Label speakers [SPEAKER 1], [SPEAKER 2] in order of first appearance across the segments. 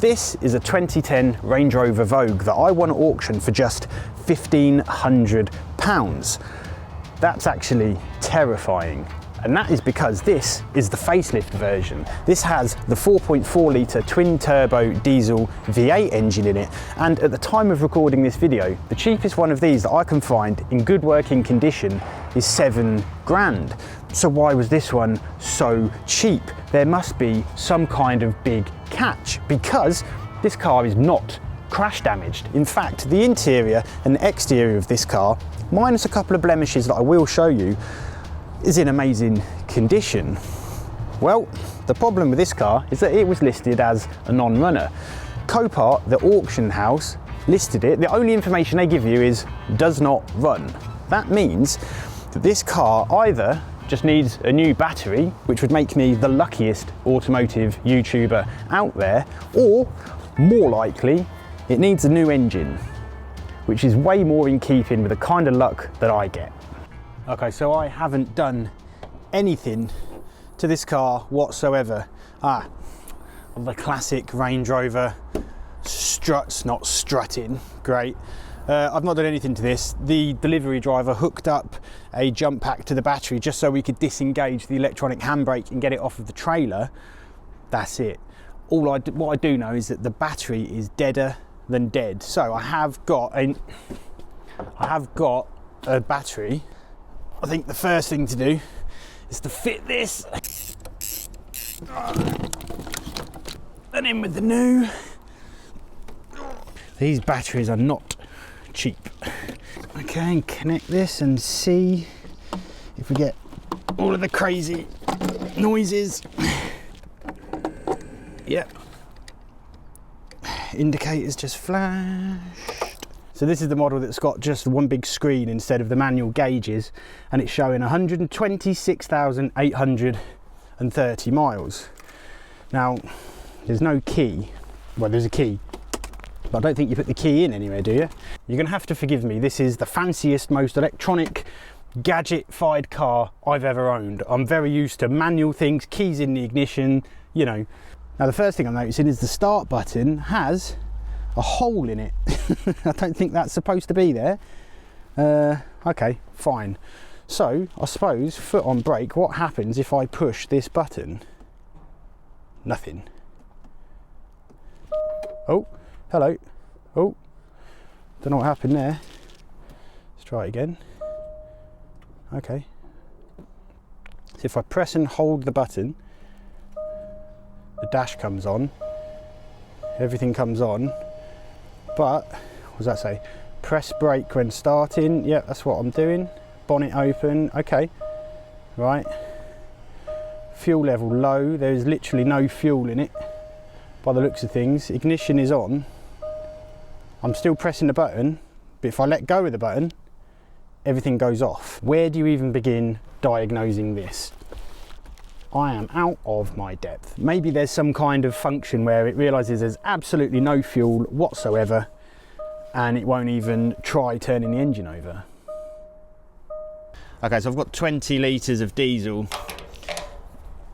[SPEAKER 1] This is a 2010 Range Rover Vogue that I won at auction for just £1,500. That's actually terrifying. And that is because this is the facelift version. This has the 4.4 litre twin turbo diesel V8 engine in it. And at the time of recording this video, the cheapest one of these that I can find in good working condition is £7,000. So why was this one so cheap? There must be some kind of big catch, because this car is not crash damaged. In fact, the interior and exterior of this car, minus a couple of blemishes that I will show you, is in amazing condition. Well, the problem with this car is that it was listed as a non-runner. Copart, the auction house, listed it. The only information they give you is does not run. That means that this car either just needs a new battery, which would make me the luckiest automotive YouTuber out there, or more likely, it needs a new engine, which is way more in keeping with the kind of luck that I get. Okay, so I haven't done anything to this car whatsoever. The classic Range Rover struts, not strutting, great. I've not done anything to this. The delivery driver hooked up a jump pack to the battery just so we could disengage the electronic handbrake and get it off of the trailer. That's it. What I do know is that the battery is deader than dead. So I have got a battery. I think the first thing to do is to fit this and in with the new. These batteries are not cheap. Okay, and connect this and see if we get all of the crazy noises. Yep. Indicators just flashed. So this is the model that's got just one big screen instead of the manual gauges, and it's showing 126,830 miles. Now, there's no key. Well, there's a key, but I don't think you put the key in anywhere, do you? You're gonna have to forgive me. This is the fanciest, most electronic, gadget-fied car I've ever owned. I'm very used to manual things, keys in the ignition, you know. Now, the first thing I'm noticing is the start button has a hole in it. I don't think that's supposed to be there. Okay, fine. So I suppose foot on brake, what happens if I push this button? Nothing. Oh, hello. Oh, don't know what happened there. Let's try it again. Okay. So if I press and hold the button, the dash comes on, everything comes on. But, what does that say? Press brake when starting. Yeah, that's what I'm doing. Bonnet open. Okay. Right. Fuel level low. There's literally no fuel in it by the looks of things. Ignition is on. I'm still pressing the button, but if I let go of the button, everything goes off. Where do you even begin diagnosing this? I am out of my depth. Maybe there's some kind of function where it realizes there's absolutely no fuel whatsoever and it won't even try turning the engine over. Okay, so I've got 20 litres of diesel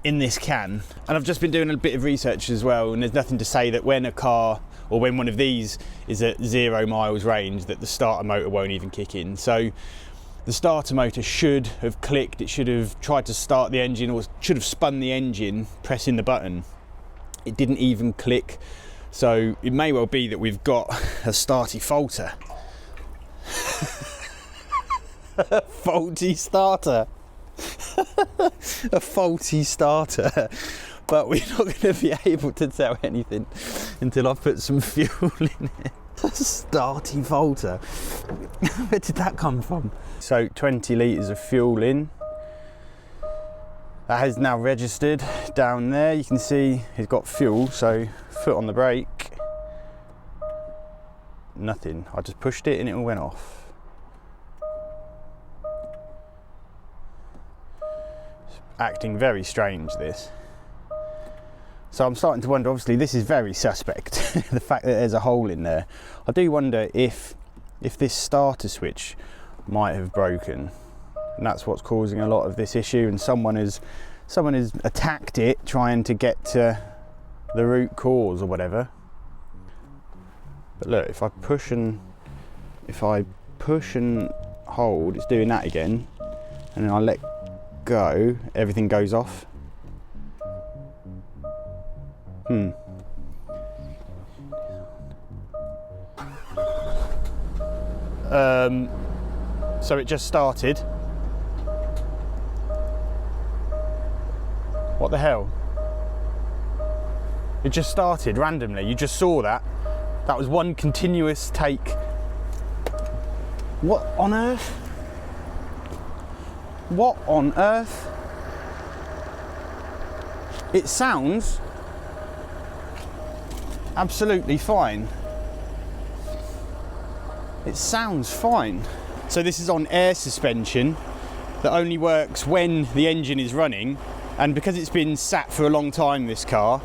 [SPEAKER 1] in this can, and I've just been doing a bit of research as well, and there's nothing to say that when a car or when one of these is at 0 miles range that the starter motor won't even kick in. So the starter motor should have clicked, it should have tried to start the engine, or should have spun the engine pressing the button. It didn't even click, so it may well be that we've got a starty falter. A faulty starter. A faulty starter. But we're not going to be able to tell anything until I put some fuel in it. Starty falter. Where did that come from? So 20 litres of fuel in. That has now registered down there. You can see it's got fuel, so foot on the brake. Nothing. I just pushed it and it all went off. It's acting very strange, this. So I'm starting to wonder, obviously this is very suspect, the fact that there's a hole in there. I do wonder if this starter switch might have broken, and that's what's causing a lot of this issue, and someone has attacked it trying to get to the root cause or whatever. But look, if I push and hold, it's doing that again, and then I let go, everything goes off. So it just started. What the hell? It just started randomly. You just saw that. That was one continuous take. What on earth? What on earth? It sounds absolutely fine. It sounds fine. So this is on air suspension that only works when the engine is running, and because it's been sat for a long time, this car,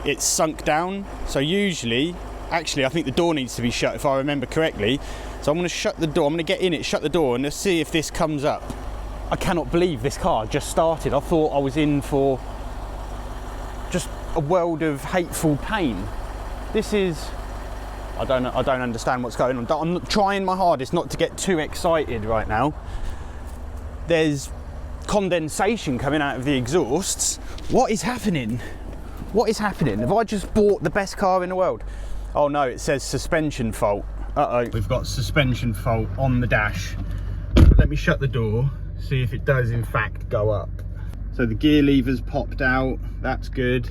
[SPEAKER 1] it's sunk down. So usually, actually I think the door needs to be shut if I remember correctly. So I'm going to shut the door, I'm going to get in it, shut the door, and let's see if this comes up. I cannot believe this car just started. I thought I was in for just a world of hateful pain. This is, I don't understand what's going on. I'm trying my hardest not to get too excited right now. There's condensation coming out of the exhausts. What is happening? What is happening? Have I just bought the best car in the world? Oh no, it says suspension fault. Uh-oh. We've got suspension fault on the dash. Let me shut the door, see if it does in fact go up. So the gear lever's popped out, that's good.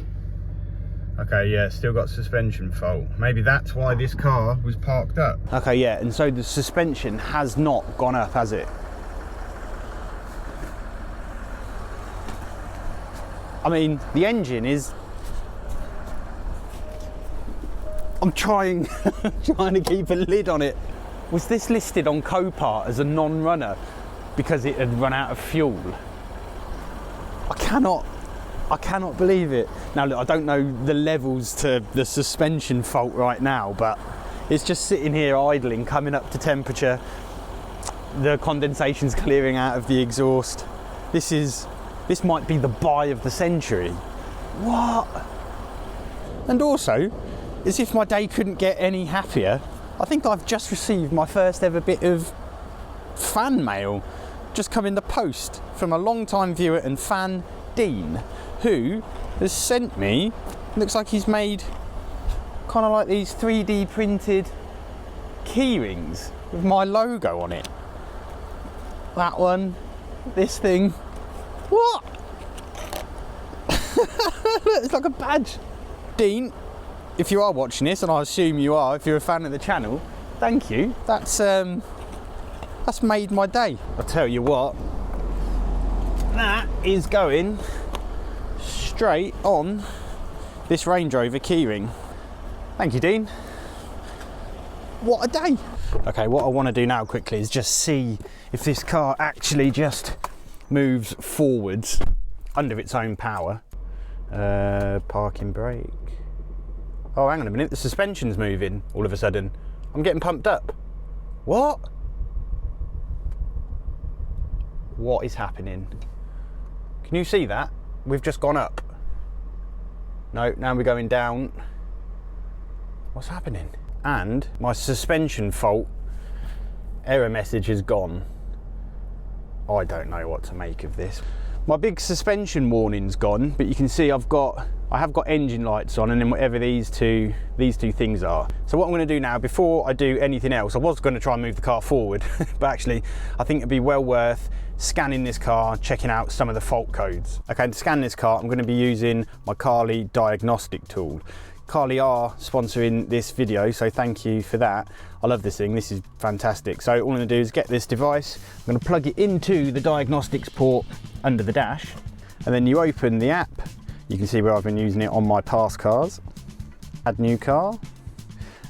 [SPEAKER 1] Okay, yeah, still got suspension fault. Maybe that's why this car was parked up. Okay, yeah, and so the suspension has not gone up, has it? I mean, the engine is... I'm trying to keep a lid on it. Was this listed on Copart as a non-runner because it had run out of fuel? I cannot believe it. Now look, I don't know the levels to the suspension fault right now, but it's just sitting here idling, coming up to temperature. The condensation's clearing out of the exhaust. This might be the buy of the century. What? And also, as if my day couldn't get any happier, I think I've just received my first ever bit of fan mail, just come in the post from a long-time viewer and fan, Dean, who has sent me, looks like he's made kind of like these 3D printed key rings with my logo on it. That one, this thing. What? It's like a badge. Dean, if you are watching this, and I assume you are, if you're a fan of the channel, thank you. That's made my day. I'll tell you what, that is going straight on this Range Rover keyring. Thank you, Dean. What a day. Okay, what I want to do now quickly is just see if this car actually just moves forwards under its own power. Parking brake. Oh, hang on a minute, the suspension's moving all of a sudden. I'm getting pumped up. What? What is happening? Can you see that? We've just gone up. No, now we're going down. What's happening? And my suspension fault error message is gone. I don't know what to make of this. My big suspension warning's gone, but you can see I have got engine lights on, and then whatever these two things are. So what I'm going to do now, before I do anything else, I was going to try and move the car forward, but actually I think it'd be well worth scanning this car, checking out some of the fault codes. Okay, to scan this car, I'm going to be using my Carly diagnostic tool. Carly are sponsoring this video, so thank you for that. I love this thing, this is fantastic. So all I'm going to do is get this device, I'm going to plug it into the diagnostics port under the dash, and then you open the app. You can see where I've been using it on my past cars. Add new car,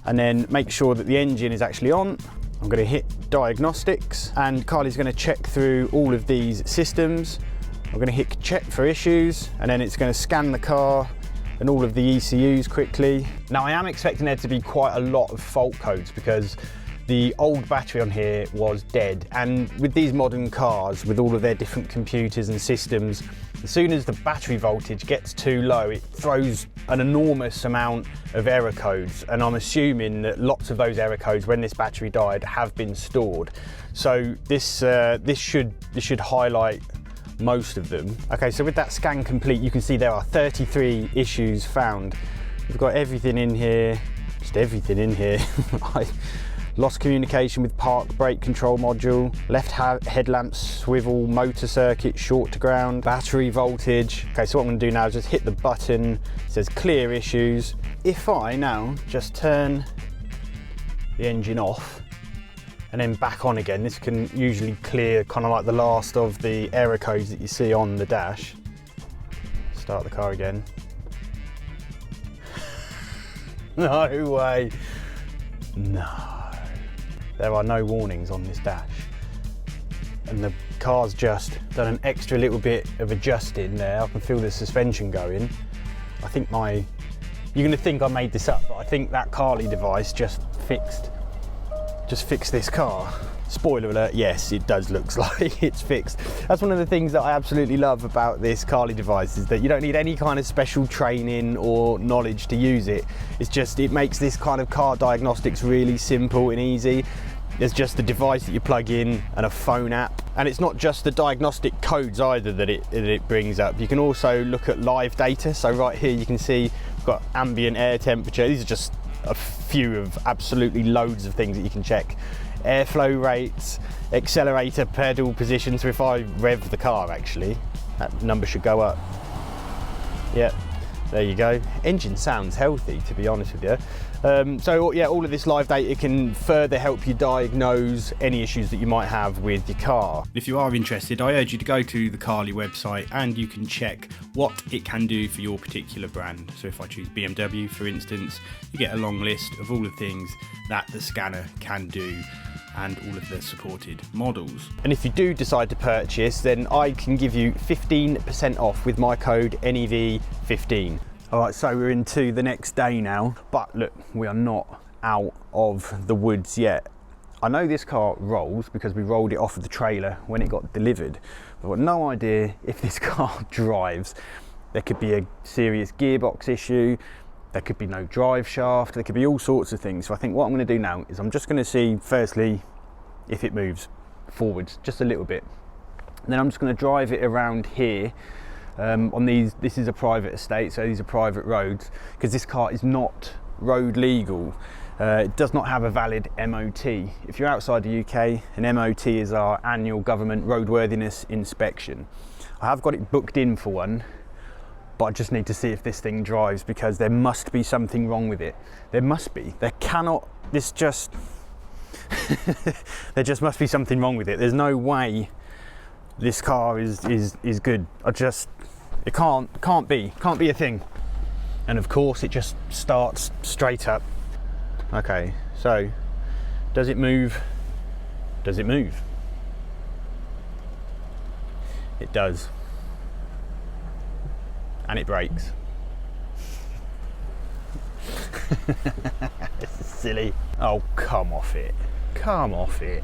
[SPEAKER 1] and then make sure that the engine is actually on. I'm going to hit diagnostics, and Carly's going to check through all of these systems. I'm going to hit check for issues, and then it's going to scan the car and all of the ECUs quickly. Now I am expecting there to be quite a lot of fault codes because the old battery on here was dead, and with these modern cars, with all of their different computers and systems, As soon as the battery voltage gets too low, it throws an enormous amount of error codes, and I'm assuming that lots of those error codes, when this battery died, have been stored. So this should highlight most of them. Okay, so with that scan complete, you can see there are 33 issues found. We've got everything in here, just everything in here. Lost communication with park brake control module, left headlamp swivel, motor circuit short to ground, battery voltage. Okay, so what I'm going to do now is just hit the button. It says clear issues. If I now just turn the engine off and then back on again, this can usually clear kind of like the last of the error codes that you see on the dash. Start the car again. No way. No. There are no warnings on this dash. And the car's just done an extra little bit of adjusting there. I can feel the suspension going. I think you're gonna think I made this up, but I think that Carly device just fixed this car. Spoiler alert, yes, it does look like it's fixed. That's one of the things that I absolutely love about this Carly device, is that you don't need any kind of special training or knowledge to use it. It's just, it makes this kind of car diagnostics really simple and easy. There's just a device that you plug in and a phone app. And it's not just the diagnostic codes either that it brings up. You can also look at live data. So right here you can see we've got ambient air temperature. These are just a few of absolutely loads of things that you can check. Airflow rates, accelerator pedal position. So if I rev the car, actually, that number should go up. Yeah, there you go. Engine sounds healthy, to be honest with you. So yeah, all of this live data can further help you diagnose any issues that you might have with your car. If you are interested, I urge you to go to the Carly website and you can check what it can do for your particular brand. So if I choose BMW, for instance, you get a long list of all the things that the scanner can do and all of the supported models. And if you do decide to purchase, then I can give you 15% off with my code NEV15. All right, so we're into the next day now, but look, we are not out of the woods yet. I know this car rolls because we rolled it off of the trailer when it got delivered. I've got no idea if this car drives. There could be a serious gearbox issue, there could be no drive shaft, there could be all sorts of things. So I think what I'm going to do now is I'm just going to see, firstly, if it moves forwards just a little bit. And then I'm just going to drive it around here. On these, this is a private estate, so these are private roads, because this car is not road legal. It does not have a valid MOT. If you're outside the UK, an MOT is our annual government roadworthiness inspection. I have got it booked in for one, but I just need to see if this thing drives, because there must be something wrong with it. There must be. There cannot, this just, there just must be something wrong with it. There's no way this car is good. It can't be a thing. And of course it just starts straight up. Okay, so does it move? Does it move? It does. And it brakes. This is silly. Oh, come off it. Come off it.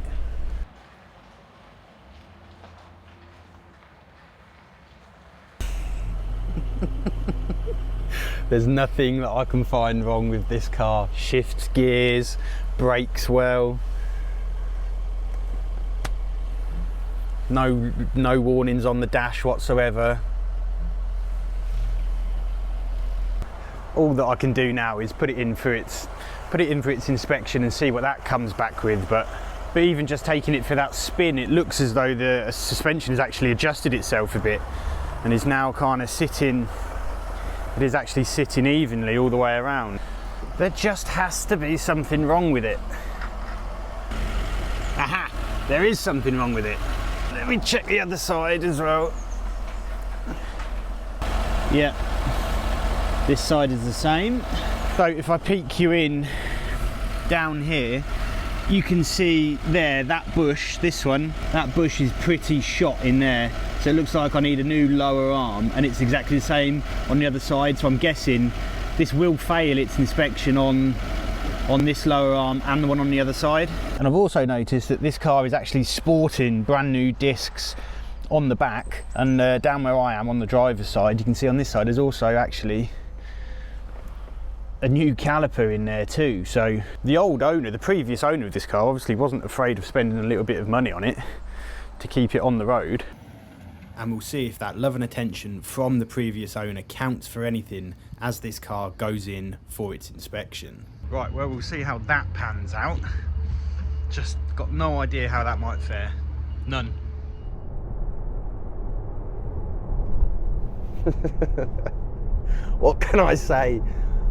[SPEAKER 1] There's nothing that I can find wrong with this car. Shifts gears, brakes well. No warnings on the dash whatsoever. All that I can do now is put it in for its inspection and see what that comes back with. But even just taking it for that spin, it looks as though the suspension has actually adjusted itself a bit and is now kind of sitting. It is actually sitting evenly all the way around. There just has to be something wrong with it. Aha! There is something wrong with it. Let me check the other side as well. Yeah, this side is the same. So if I peek you in down here, you can see there, that bush, this one, that bush is pretty shot in there. So it looks like I need a new lower arm, and it's exactly the same on the other side. So I'm guessing this will fail its inspection on this lower arm and the one on the other side. And I've also noticed that this car is actually sporting brand new discs on the back, and down where I am on the driver's side, you can see on this side there's also actually a new caliper in there too. So the old owner, the previous owner of this car, obviously wasn't afraid of spending a little bit of money on it to keep it on the road. And we'll see if that love and attention from the previous owner counts for anything as this car goes in for its inspection. Right, well, we'll see how that pans out. Just got no idea how that might fare. None. What can I say?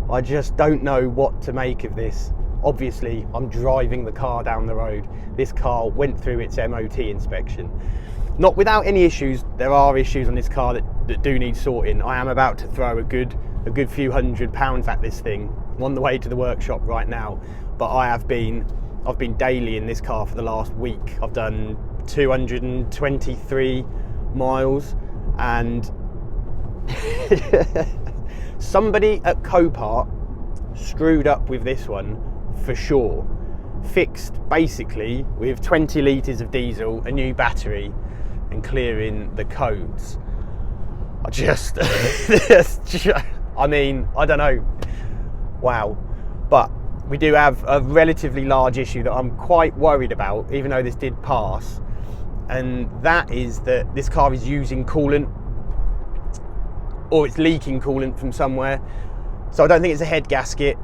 [SPEAKER 1] I just don't know what to make of this. Obviously, I'm driving the car down the road. This car went through its MOT inspection. Not without any issues. There are issues on this car that do need sorting. I am about to throw a good few £100 at this thing. I'm on the way to the workshop right now, but I've been daily in this car for the last week. I've done 223 miles, and somebody at Copart screwed up with this one for sure. Fixed basically with 20 litres of diesel, a new battery, and clearing the codes. I mean, I don't know. Wow. But we do have a relatively large issue that I'm quite worried about, even though this did pass, and that is that this car is using coolant, or it's leaking coolant from somewhere. So I don't think it's a head gasket.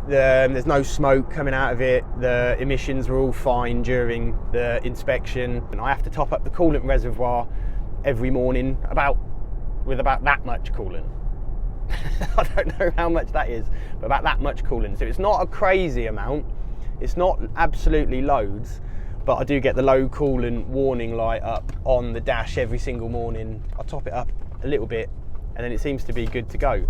[SPEAKER 1] There's no smoke coming out of it. The emissions were all fine during the inspection, and I have to top up the coolant reservoir every morning with about that much coolant. I don't know how much that is, but about that much coolant. So it's not a crazy amount, it's not absolutely loads, but I do get the low coolant warning light up on the dash every single morning. I top it up a little bit, and then it seems to be good to go.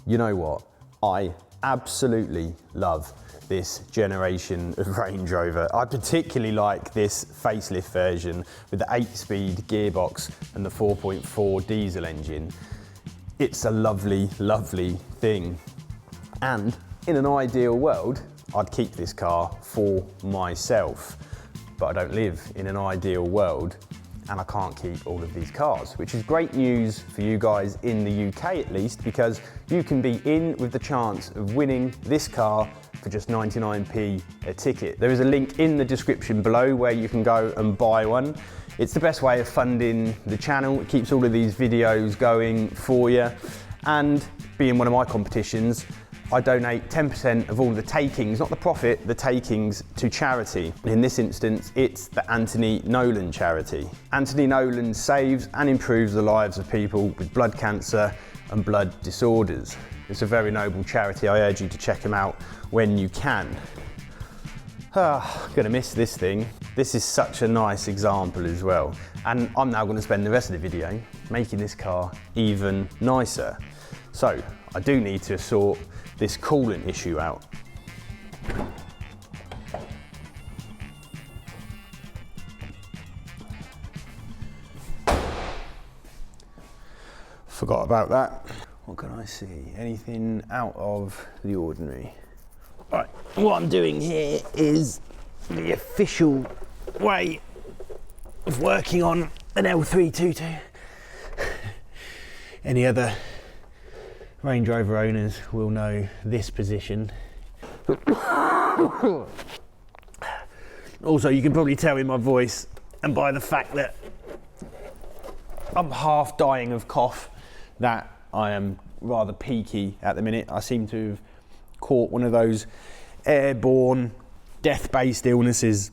[SPEAKER 1] You know what? I absolutely love this generation of Range Rover. I particularly like this facelift version with the 8-speed gearbox and the 4.4 diesel engine. It's a lovely, lovely thing. And in an ideal world, I'd keep this car for myself. But I don't live in an ideal world, and I can't keep all of these cars, which is great news for you guys in the UK at least, because you can be in with the chance of winning this car for just 99p a ticket. There is a link in the description below where you can go and buy one. It's the best way of funding the channel. It keeps all of these videos going for you. And being one of my competitions, I donate 10% of all the takings, not the profit, the takings, to charity. In this instance, it's the Anthony Nolan charity. Anthony Nolan saves and improves the lives of people with blood cancer and blood disorders. It's a very noble charity. I urge you to check them out when you can. Gonna miss this thing. This is such a nice example as well. And I'm now gonna spend the rest of the video making this car even nicer. So I do need to sort this coolant issue out. Forgot about that. What can I see? Anything out of the ordinary? Right, what I'm doing here is the official way of working on an L322. Any other Range Rover owners will know this position. Also, you can probably tell in my voice and by the fact that I'm half dying of cough that I am rather peaky at the minute. I seem to have caught one of those airborne, death-based illnesses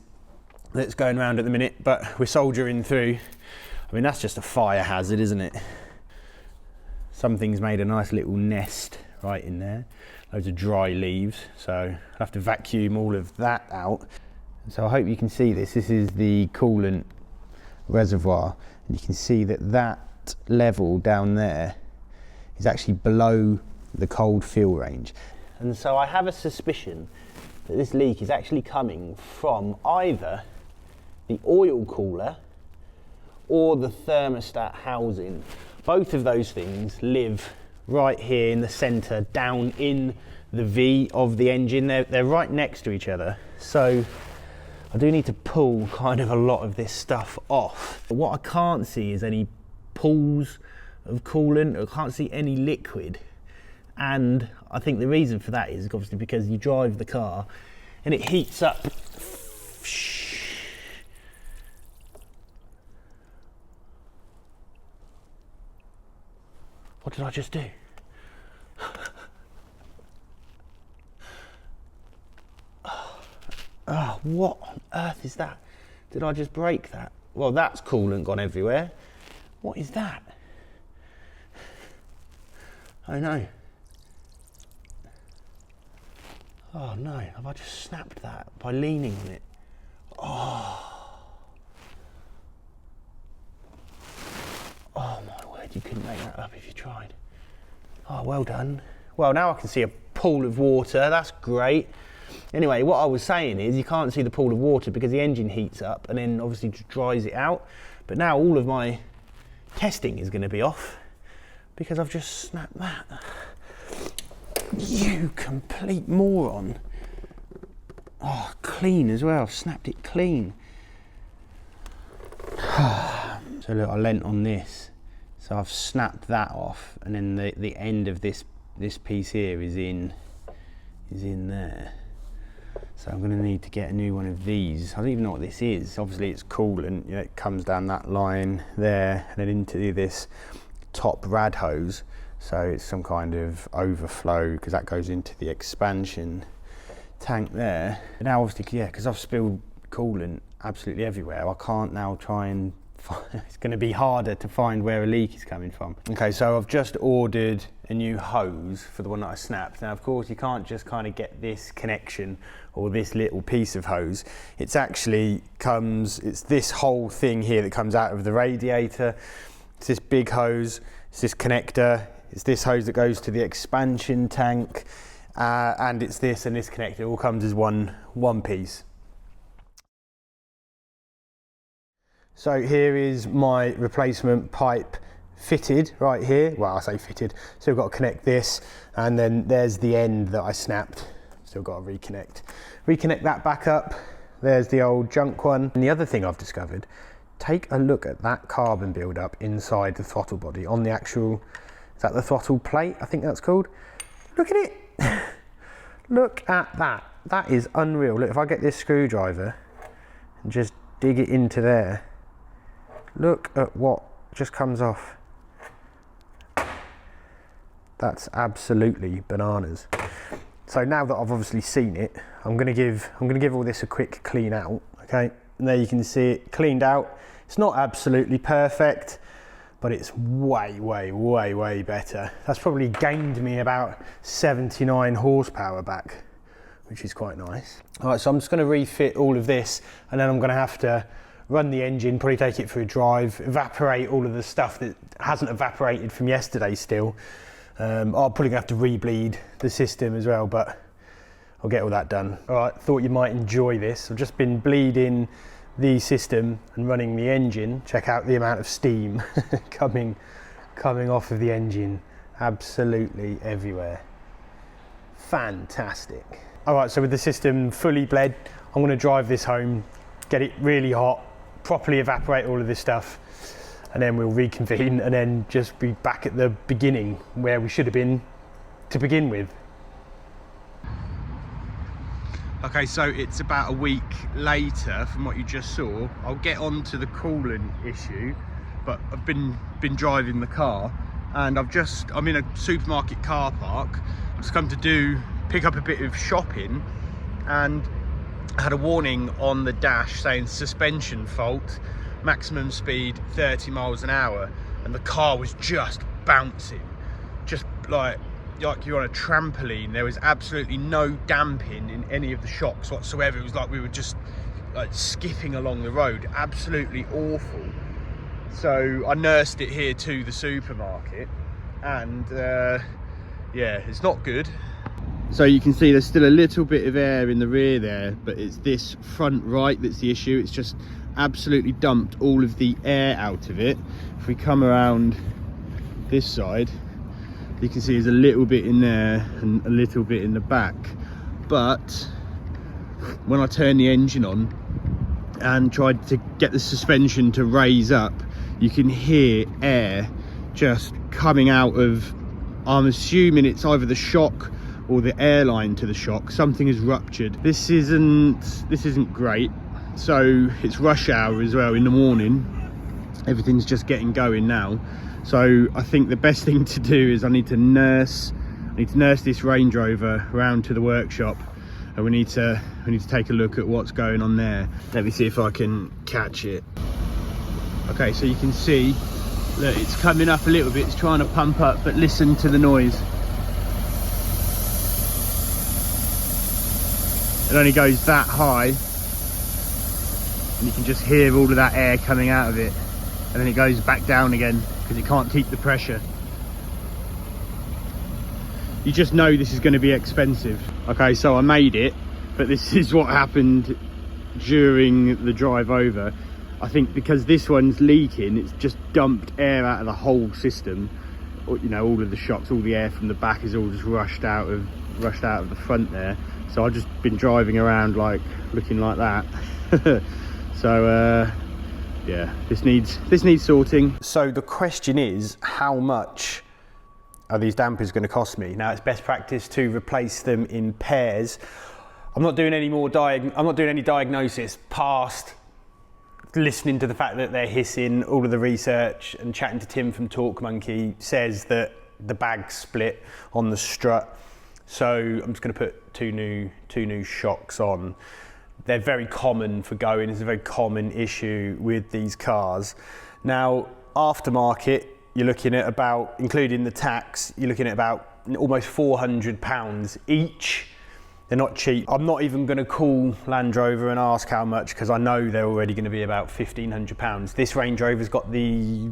[SPEAKER 1] that's going around at the minute, but we're soldiering through. I mean, that's just a fire hazard, isn't it? Something's made a nice little nest right in there. Loads of dry leaves, so I'll have to vacuum all of that out. So I hope you can see this. This is the coolant reservoir, and you can see that that level down there is actually below the cold fuel range. And so I have a suspicion that this leak is actually coming from either the oil cooler or the thermostat housing. Both of those things live right here in the center, down in the V of the engine. They're right next to each other. So I do need to pull kind of a lot of this stuff off. But what I can't see is any pools of coolant. I can't see any liquid. And I think the reason for that is obviously because you drive the car and it heats up. What did I just do? Oh, what on earth is that? Did I just break that? Well, that's coolant gone everywhere. What is that? Oh no. Oh no, have I just snapped that by leaning on it? Oh. Oh my word, you couldn't make that up if you tried. Oh, well done. Well, now I can see a pool of water, that's great. Anyway, what I was saying is you can't see the pool of water because the engine heats up and then obviously just dries it out. But now all of my testing is going to be off because I've just snapped that. You complete moron. Oh, clean as well, snapped it clean. So look, I lent on this. So I've snapped that off and then the end of this piece here is in there. So I'm going to need to get a new one of these. I don't even know what this is. Obviously it's coolant, you know, it comes down that line there and then into this top rad hose. So it's some kind of overflow because that goes into the expansion tank there. But now obviously, yeah, because I've spilled coolant absolutely everywhere, I can't now try and it's going to be harder to find where a leak is coming from. Okay, so I've just ordered a new hose for the one that I snapped. Now, of course, you can't just kind of get this connection or this little piece of hose. It's actually it's this whole thing here that comes out of the radiator. It's this big hose, it's this connector, it's this hose that goes to the expansion tank, and it's this and this connector. It all comes as one piece. So here is my replacement pipe fitted right here. Well, I say fitted, so I've got to connect this, and then there's the end that I snapped. Still got to reconnect that back up. There's the old junk one. And the other thing I've discovered, take a look at that carbon buildup inside the throttle body on the actual, is that the throttle plate? I think that's called. Look at it. Look at that. That is unreal. Look, if I get this screwdriver and just dig it into there, look at what just comes off. That's absolutely bananas. So now that I've obviously seen it, I'm gonna give all this a quick clean out, okay? And there you can see it cleaned out. It's not absolutely perfect, but it's way, way, way, way better. That's probably gained me about 79 horsepower back, which is quite nice. All right, so I'm just gonna refit all of this, and then I'm gonna have to run the engine, probably take it for a drive, evaporate all of the stuff that hasn't evaporated from yesterday still. I'm probably gonna have to rebleed the system as well, but I'll get all that done. All right, thought you might enjoy this. I've just been bleeding the system and running the engine. Check out the amount of steam coming off of the engine, absolutely everywhere. Fantastic. All right, so with the system fully bled, I'm gonna drive this home, get it really hot, properly evaporate all of this stuff, and then we'll reconvene and then just be back at the beginning where we should have been to begin with. Okay, so it's about a week later from what you just saw. I'll get on to the coolant issue, but I've been driving the car and I'm in a supermarket car park. I've just come to pick up a bit of shopping, and I had a warning on the dash saying suspension fault, maximum speed 30 miles an hour, and the car was just bouncing, just like you're on a trampoline. There was absolutely no damping in any of the shocks whatsoever. It was like we were just like skipping along the road, absolutely awful. So I nursed it here to the supermarket, and yeah, it's not good. So you can see there's still a little bit of air in the rear there, but it's this front right that's the issue. It's just absolutely dumped all of the air out of it. If we come around this side, you can see there's a little bit in there and a little bit in the back, but when I turned the engine on and tried to get the suspension to raise up, you can hear air just coming out of, I'm assuming it's either the shock or the airline to the shock. Something is ruptured. This isn't great. So it's rush hour as well in the morning. Everything's just getting going now. So I think the best thing to do is I need to nurse this Range Rover around to the workshop, and we need to take a look at what's going on there. Let me see if I can catch it. Okay, so you can see that it's coming up a little bit. It's trying to pump up, but listen to the noise. It only goes that high, and you can just hear all of that air coming out of it, and then it goes back down again because it can't keep the pressure. You just know this is going to be expensive. Okay, so I made it, but this is what happened during the drive over. I think because this one's leaking, it's just dumped air out of the whole system. You know, all of the shocks, all the air from the back is all just rushed out of the front there. So I've just been driving around like looking like that. So yeah, this needs sorting. So the question is, how much are these dampers going to cost me? Now, it's best practice to replace them in pairs. I'm not doing any diagnosis past listening to the fact that they're hissing. All of the research and chatting to Tim from Torque Monkey says that the bag's split on the strut. So I'm just going to put two new shocks on. They're very common for going. It's a very common issue with these cars. Now, aftermarket, you're looking at about, including the tax, you're looking at about almost £400 each. They're not cheap. I'm not even going to call Land Rover and ask how much, because I know they're already going to be about £1,500. This Range Rover's got the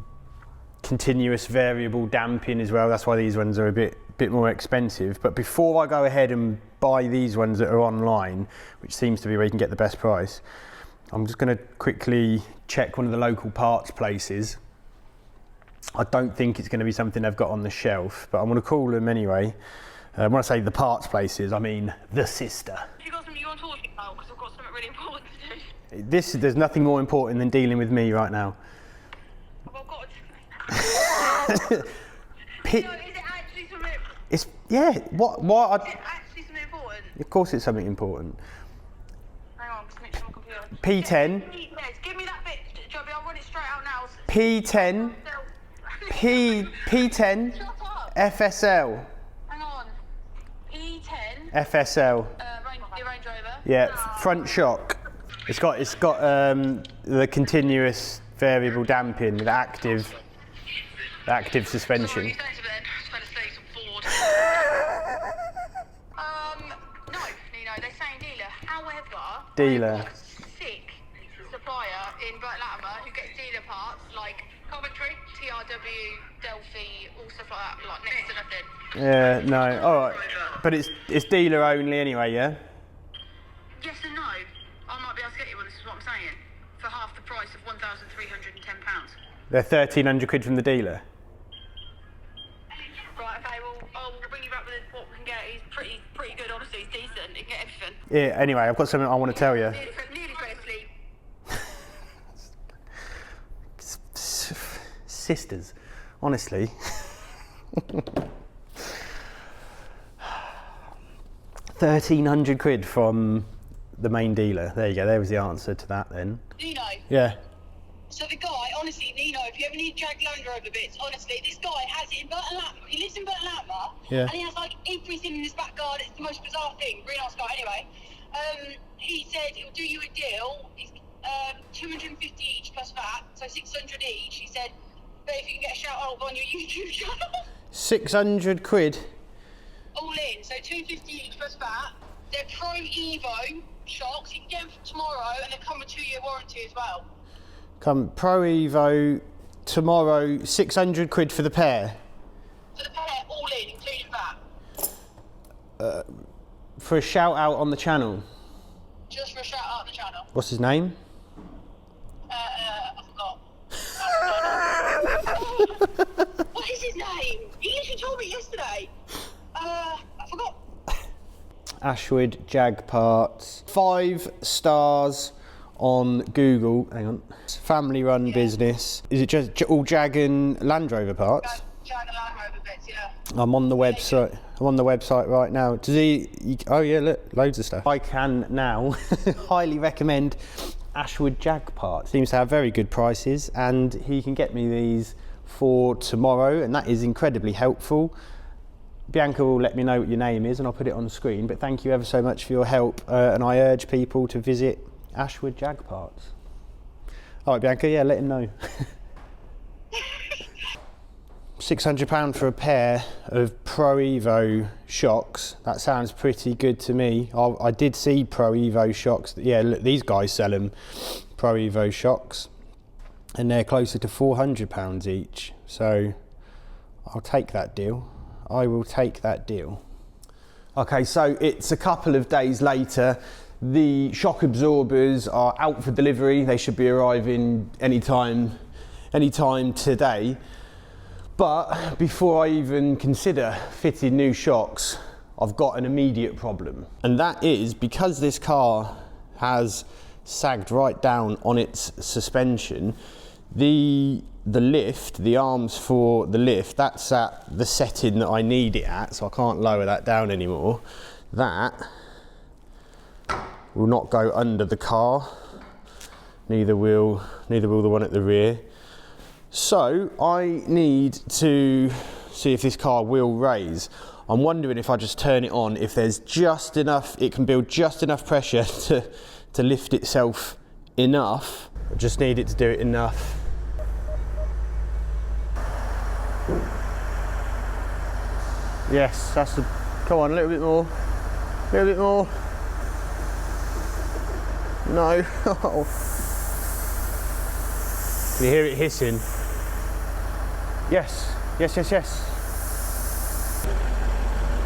[SPEAKER 1] continuous variable damping as well. That's why these ones are a bit more expensive. But before I go ahead and buy these ones that are online, which seems to be where you can get the best price, I'm just going to quickly check one of the local parts places. I don't think it's going to be something they've got on the shelf, but I'm going to call them anyway. When I say the parts places, I mean the sister.
[SPEAKER 2] Have you got something you want to talk about? Because I've got something really important to do.
[SPEAKER 1] There's nothing more important than dealing with me right now.
[SPEAKER 2] Oh God.
[SPEAKER 1] No,
[SPEAKER 2] is it actually something?
[SPEAKER 1] It's, yeah, what?
[SPEAKER 2] Is it actually something important?
[SPEAKER 1] Of course it's something important.
[SPEAKER 2] Hang on, just make sure my computer.
[SPEAKER 1] P10.
[SPEAKER 2] Yes, give me that bit, Joby. I'll run it straight out now.
[SPEAKER 1] P10. P10.
[SPEAKER 2] Shut up.
[SPEAKER 1] FSL.
[SPEAKER 2] Hang on. P10.
[SPEAKER 1] FSL.
[SPEAKER 2] Range Rover.
[SPEAKER 1] Yeah, front shock. It's got the continuous variable damping, the active suspension.
[SPEAKER 2] Sorry, you said to Ben. I fell asleep, I'm bored. No, Nino, they're saying dealer. However,
[SPEAKER 1] Dealer.
[SPEAKER 2] I've got a sick supplier in Burton Latimer who gets dealer parts like Coventry, TRW, Delphi, all stuff like that, like next to nothing.
[SPEAKER 1] Yeah, no, all right. But it's dealer only anyway, yeah?
[SPEAKER 2] Yes and no. I might be able to get you one, this is what I'm saying. For half the price of £1,310.
[SPEAKER 1] They're 1,300 quid from the dealer.
[SPEAKER 2] Right, okay, well, I'll bring you back with what we can get. He's pretty good, honestly. He's decent. He can get everything.
[SPEAKER 1] Yeah, anyway, I've got something I want to tell you.
[SPEAKER 2] Nearly fell asleep.
[SPEAKER 1] Sisters, honestly. 1,300 quid from the main dealer. There you go, there was the answer to that then.
[SPEAKER 2] Nino.
[SPEAKER 1] Yeah.
[SPEAKER 2] So the guy, honestly, Nino, if you ever need Jag Land Rover bits, honestly, this guy has it in Burton Latimer. He lives in Burton Latimer,
[SPEAKER 1] yeah.
[SPEAKER 2] And he has like everything in his back garden. It's the most bizarre thing. Really nice guy. Anyway, he said he'll do you a deal. It's 250 each plus VAT, so 600 each. He said, but if you can get a shout out on your YouTube channel.
[SPEAKER 1] 600 quid.
[SPEAKER 2] All in, so 250 each plus VAT. They're Pro Evo shocks. You can get them for tomorrow, and they come with 2-year warranty as well.
[SPEAKER 1] Come Pro Evo tomorrow, 600 quid for the pair.
[SPEAKER 2] For the pair, all in, including VAT.
[SPEAKER 1] For a shout out on the channel.
[SPEAKER 2] Just for a shout out on the channel.
[SPEAKER 1] What's his name?
[SPEAKER 2] I forgot. What is his name? He literally told me yesterday. I forgot.
[SPEAKER 1] Ashwood Jag Parts. 5 stars on Google. Hang on. Family run business. Is it just all Jag and Land Rover parts?
[SPEAKER 2] Jag and Land Rover bits, yeah.
[SPEAKER 1] I'm on the website. I'm on the website right now. Does he? Oh yeah, look, loads of stuff. I can now highly recommend Ashwood Jag Parts. Seems to have very good prices, and he can get me these for tomorrow, and that is incredibly helpful. Bianca will let me know what your name is, and I'll put it on the screen. But thank you ever so much for your help, and I urge people to visit Ashwood Jag Parts. All right, Bianca. Yeah, let him know. £600 for a pair of Pro Evo shocks. That sounds pretty good to me. I did see Pro Evo shocks. Yeah, look, these guys sell them, Pro Evo shocks, and they're closer to £400 each. So I'll take that deal. I will take that deal. Okay, so it's a couple of days later. The shock absorbers are out for delivery. They should be arriving anytime today. But before I even consider fitting new shocks, I've got an immediate problem. And that is because this car has sagged right down on its suspension, the lift, the arms for the lift, that's at the setting that I need it at, so I can't lower that down anymore. That will not go under the car, neither will the one at the rear. So I need to see if this car will raise. I'm wondering if I just turn it on, if there's just enough, it can build just enough pressure to lift itself enough. I just need it to do it enough. Yes, that's the, come on, a little bit more, a little bit more. No. Can you hear it hissing? Yes, yes, yes, yes.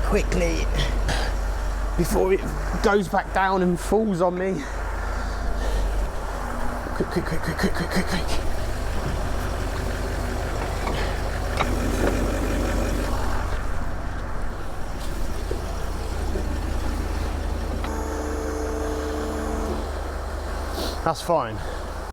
[SPEAKER 1] Quickly, before it goes back down and falls on me. Quick, quick, quick, quick, quick, quick, quick, quick. That's fine.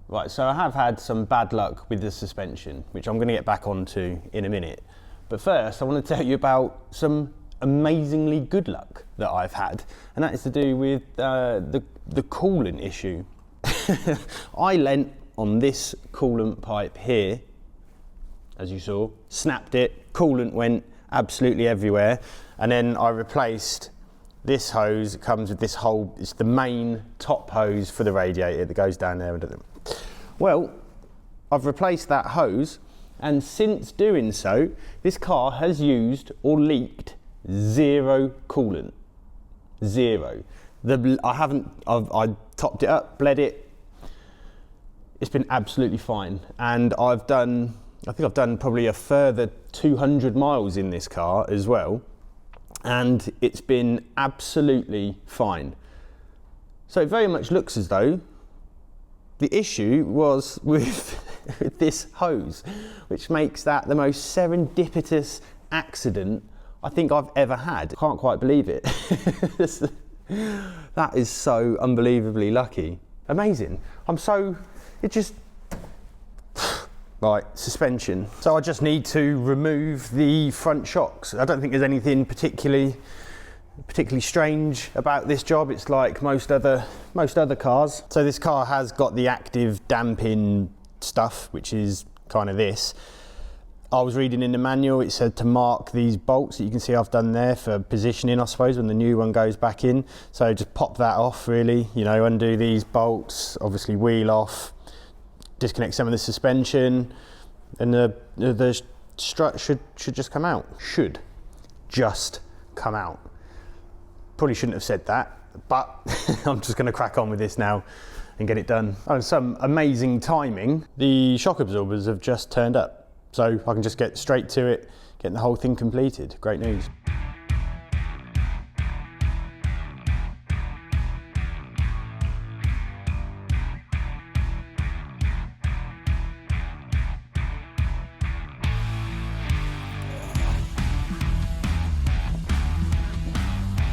[SPEAKER 1] Right, so I have had some bad luck with the suspension, which I'm going to get back onto in a minute. But first, I want to tell you about some amazingly good luck that I've had, and that is to do with the coolant issue. I leant on this coolant pipe here, as you saw, snapped it, coolant went absolutely everywhere, and then I replaced this hose. It comes with this whole, it's the main top hose for the radiator that goes down there. Well, I've replaced that hose, and since doing so, this car has used or leaked 0 coolant. 0. I topped it up, bled it. It's been absolutely fine, and I think I've done probably a further 200 miles in this car as well, and it's been absolutely fine. So it very much looks as though the issue was with this hose, which makes that the most serendipitous accident I think I've ever had. I can't quite believe it. That is so unbelievably lucky. Amazing. Right, suspension. So I just need to remove the front shocks. I don't think there's anything particularly strange about this job. It's like most other cars. So this car has got the active damping stuff, which is kind of this. I was reading in the manual, it said to mark these bolts that you can see I've done there for positioning, I suppose, when the new one goes back in. So just pop that off, really, you know, undo these bolts, obviously wheel off, disconnect some of the suspension, and the strut should just come out. Should just come out. Probably shouldn't have said that, but I'm just going to crack on with this now and get it done. Oh, some amazing timing. The shock absorbers have just turned up, so I can just get straight to it, getting the whole thing completed. Great news.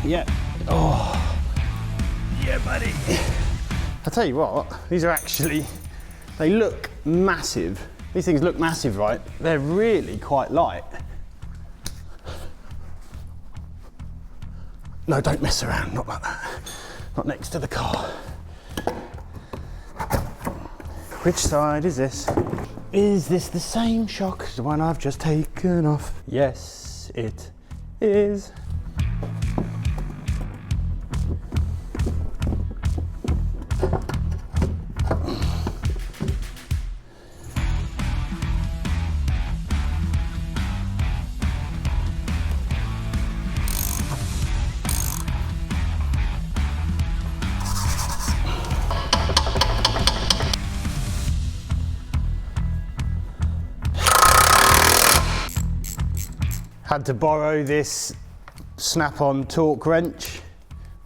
[SPEAKER 1] Yeah. Oh, yeah, buddy. I'll tell you what, these are actually, they look massive. These things look massive, right? They're really quite light. No, don't mess around, not like that. Not next to the car. Which side is this? Is this the same shock as the one I've just taken off? Yes, it is. Had to borrow this snap-on torque wrench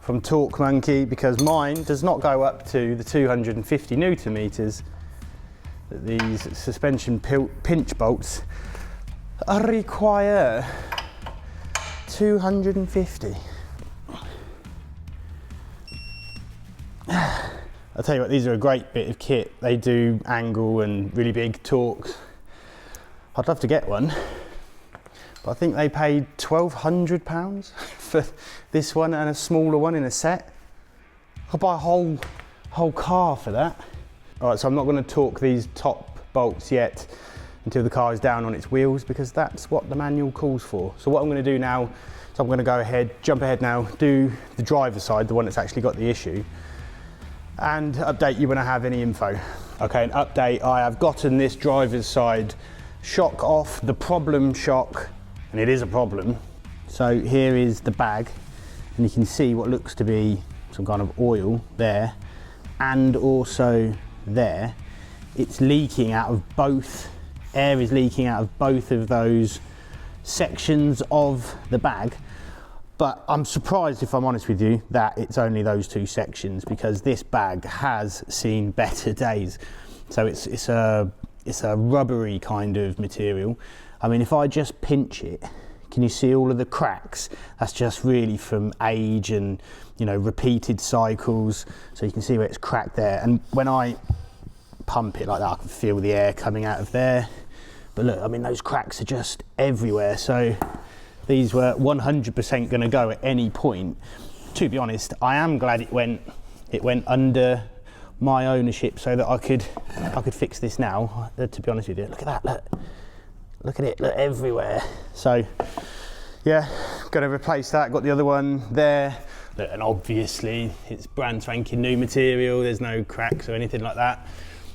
[SPEAKER 1] from Torque Monkey because mine does not go up to the 250 Newton meters that these suspension pinch bolts require. 250. I'll tell you what, these are a great bit of kit. They do angle and really big torques. I'd love to get one. But I think they paid £1,200 for this one and a smaller one in a set. I'll buy a whole car for that. All right, so I'm not going to torque these top bolts yet until the car is down on its wheels because that's what the manual calls for. So what I'm going to do now is I'm going to go ahead, jump ahead now, do the driver's side, the one that's actually got the issue, and update you when I have any info. Okay, an update, I have gotten this driver's side shock off, the problem shock, and it is a problem. So here is the bag, and you can see what looks to be some kind of oil there, and also there. It's leaking out of both, air is leaking out of both of those sections of the bag. But I'm surprised, if I'm honest with you, that it's only those two sections because this bag has seen better days. So it's a rubbery kind of material. I mean, if I just pinch it, can you see all of the cracks? That's just really from age and, you know, repeated cycles. So you can see where it's cracked there. And when I pump it like that, I can feel the air coming out of there. But look, I mean, those cracks are just everywhere. So these were 100% going to go at any point. To be honest, I am glad it went under my ownership so that I could fix this now. To be honest with you, look at that, look at it, look everywhere. So yeah, going to replace that. Got the other one there, and obviously it's brand spanking new material. There's no cracks or anything like that.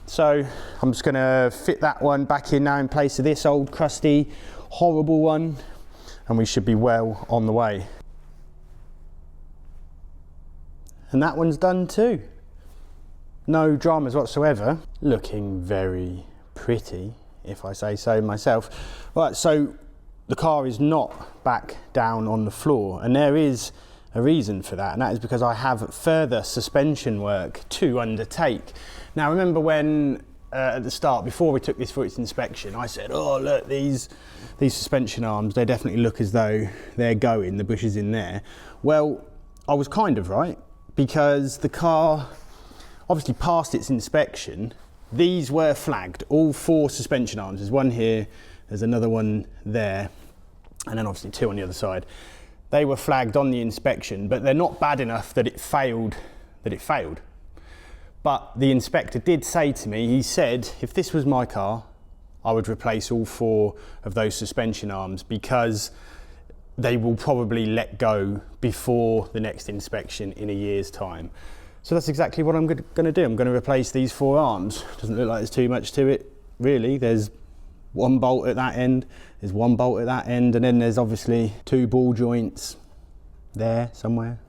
[SPEAKER 1] So I'm just going to fit that one back in now in place of this old crusty horrible one, and we should be well on the way. And that one's done too. No dramas whatsoever. Looking very pretty, if I say so myself. Right, so the car is not back down on the floor, and there is a reason for that, and that is because I have further suspension work to undertake. Now, remember when at the start, before we took this for its inspection, I said, oh look, these suspension arms, they definitely look as though they're going, the bush is in there. Well, I was kind of right, because the car obviously passed its inspection. These were flagged, all 4 suspension arms. There's one here, there's another one there, and then obviously 2 on the other side. They were flagged on the inspection, but they're not bad enough that it failed. But the inspector did say to me, he said, if this was my car, I would replace all 4 of those suspension arms because they will probably let go before the next inspection in a year's time. So that's exactly what I'm going to do. I'm going to replace these 4 arms. Doesn't look like there's too much to it, really. There's 1 bolt at that end, there's 1 bolt at that end, and then there's obviously 2 ball joints there somewhere.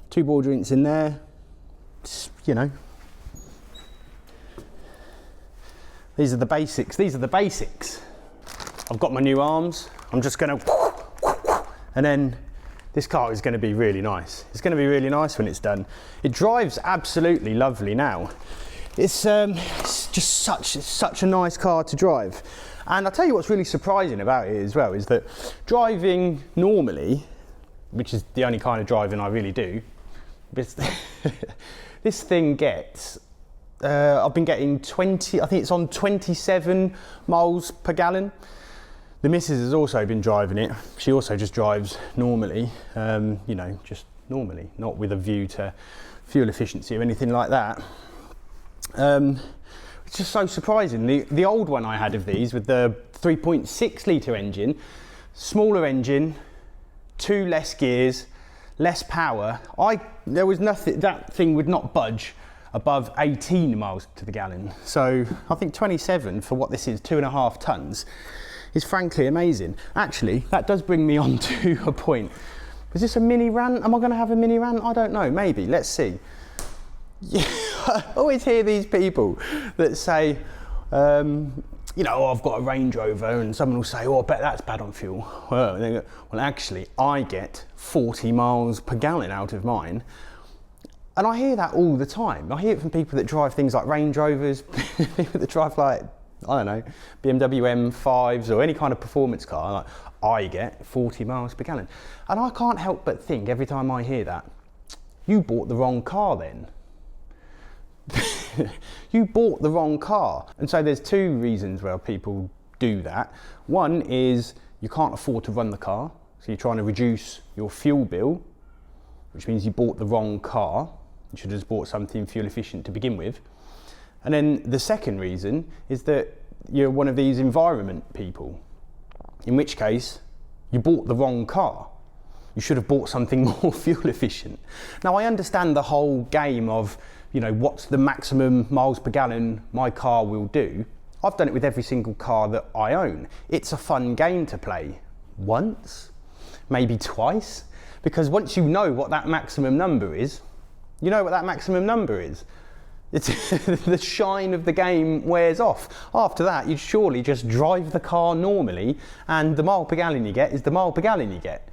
[SPEAKER 1] 2 ball joints in there, you know. These are the basics, I've got my new arms, I'm just going to, and then this car is going to be really nice. It's going to be really nice when it's done. It drives absolutely lovely now. It's just such a nice car to drive. And I'll tell you what's really surprising about it as well is that driving normally, which is the only kind of driving I really do. This thing gets, I've been getting 20, I think it's on 27 miles per gallon. The missus has also been driving it. She also just drives normally, you know, just normally, not with a view to fuel efficiency or anything like that. It's just so surprising. The old one I had of these with the 3.6 litre engine, smaller engine, 2 less gears, less power. There was nothing, that thing would not budge above 18 miles to the gallon. So I think 27 for what this is, 2.5 tonnes, is frankly amazing. Actually, that does bring me on to a point. Is this a mini rant? Am I going to have a mini rant? I don't know, maybe, let's see. Yeah, I always hear these people that say, you know, oh, I've got a Range Rover, and someone will say, oh, I bet that's bad on fuel. Well, actually, I get 40 miles per gallon out of mine. And I hear that all the time. I hear it from people that drive things like Range Rovers, people that drive like, I don't know, BMW M5s or any kind of performance car. Like, I get 40 miles per gallon. And I can't help but think every time I hear that, you bought the wrong car then. You bought the wrong car. And so there's 2 reasons why people do that. One is you can't afford to run the car, so you're trying to reduce your fuel bill, which means you bought the wrong car. You should have just bought something fuel efficient to begin with. And then the second reason is that you're one of these environment people, in which case you bought the wrong car. You should have bought something more fuel efficient. Now, I understand the whole game of, you know, what's the maximum miles per gallon my car will do. I've done it with every single car that I own. It's a fun game to play once, maybe twice, because once you know what that maximum number is, you know what that maximum number is. It's the shine of the game wears off. After that, you'd surely just drive the car normally, and the mile per gallon you get is the mile per gallon you get.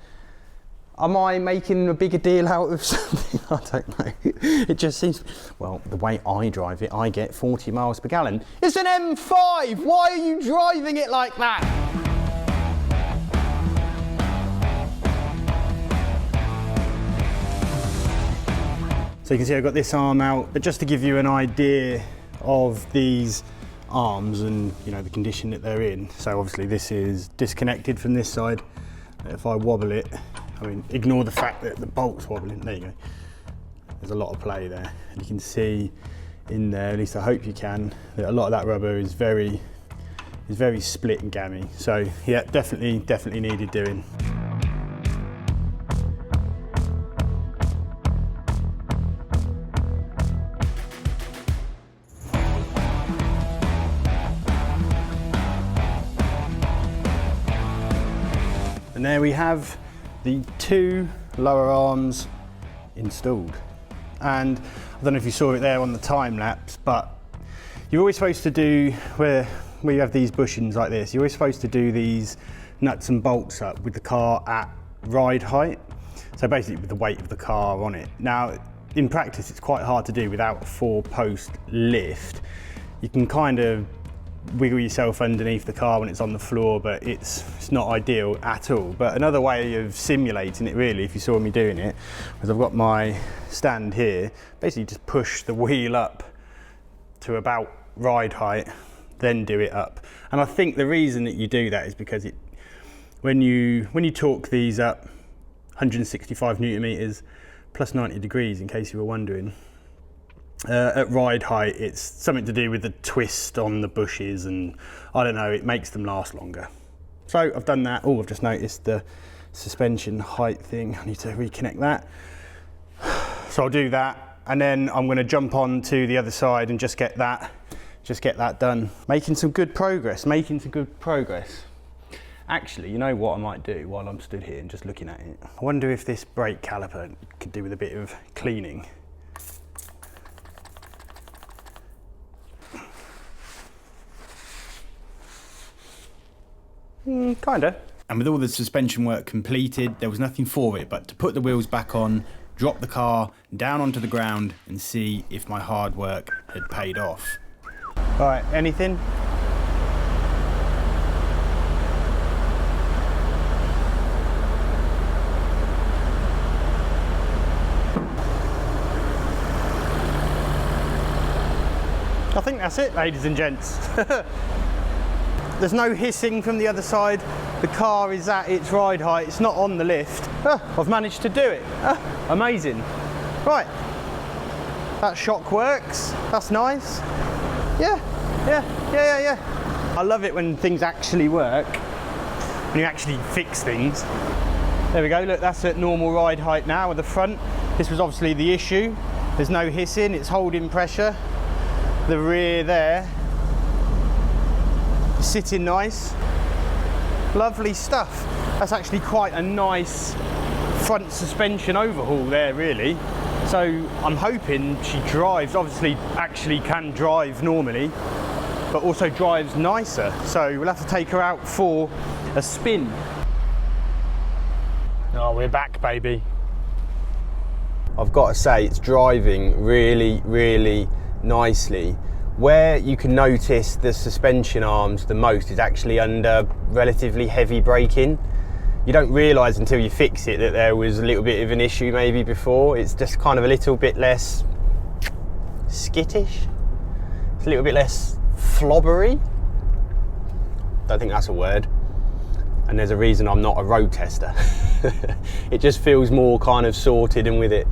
[SPEAKER 1] Am I making a bigger deal out of something? I don't know. It just seems, well, the way I drive it, I get 40 miles per gallon. It's an M5! Why are you driving it like that? So you can see I've got this arm out, but just to give you an idea of these arms and, you know, the condition that they're in. So obviously this is disconnected from this side. If I wobble it, I mean, ignore the fact that the bolt's wobbling. There you go. There's a lot of play there. And you can see in there, at least I hope you can, that a lot of that rubber is very split and gammy. So yeah, definitely needed doing. And there we have the 2 lower arms installed. And I don't know if you saw it there on the time lapse, but you're always supposed to do, where you have these bushings like this, you're always supposed to do these nuts and bolts up with the car at ride height. So basically with the weight of the car on it. Now, in practice, it's quite hard to do without a 4-post lift. You can kind of wiggle yourself underneath the car when it's on the floor, but it's not ideal at all. But another way of simulating it, really, if you saw me doing it, is I've got my stand here, basically just push the wheel up to about ride height, then do it up. And I think the reason that you do that is because when you torque these up 165 newton meters plus 90 degrees, in case you were wondering, at ride height, it's something to do with the twist on the bushes, and I don't know, it makes them last longer. So I've done that. Oh, I've just noticed the suspension height thing. I need to reconnect that. So I'll do that, and then I'm going to jump on to the other side and just get that done. Making some good progress. Actually, you know what I might do while I'm stood here and just looking at it? I wonder if this brake caliper could do with a bit of cleaning. Kinda. And with all the suspension work completed, there was nothing for it but to put the wheels back on, drop the car down onto the ground and see if my hard work had paid off. All right, anything? I think that's it, ladies and gents. There's no hissing from the other side. The car is at its ride height. It's not on the lift. I've managed to do it. Amazing. Right. That shock works. That's nice. Yeah. I love it when things actually work. When you actually fix things. There we go. Look, that's at normal ride height now at the front. This was obviously the issue. There's no hissing. It's holding pressure. The rear there. Sitting nice. Lovely stuff. That's actually quite a nice front suspension overhaul there, really. So I'm hoping she drives, obviously actually can drive normally, but also drives nicer. So we'll have to take her out for a spin. Oh, we're back, baby. I've got to say, it's driving really, really nicely. Where you can notice the suspension arms the most is actually under relatively heavy braking. You don't realise until you fix it that there was a little bit of an issue maybe before. It's just kind of a little bit less skittish. It's a little bit less flobbery. Don't think that's a word. And there's a reason I'm not a road tester. It just feels more kind of sorted and with it.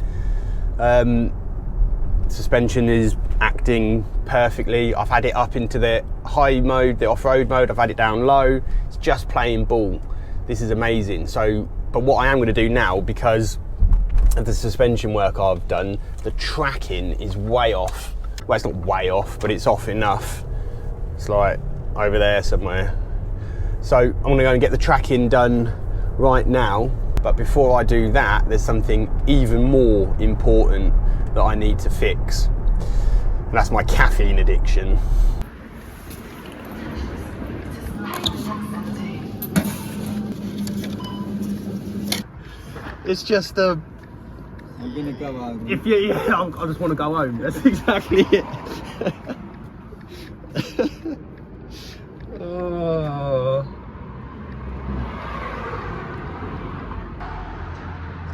[SPEAKER 1] Suspension is acting perfectly. I've had it up into the high mode, the off-road mode. I've had it down low. It's just playing ball. This is amazing. So, but what I am going to do now, because of the suspension work I've done, the tracking is way off. Well, it's not way off, but it's off enough. It's like over there somewhere. So I'm going to go and get the tracking done right now. But before I do that, there's something even more important that I need to fix. And that's my caffeine addiction. It's just a...
[SPEAKER 3] I'm gonna go home.
[SPEAKER 1] If you, yeah, I just want to go home. That's exactly it. Oh.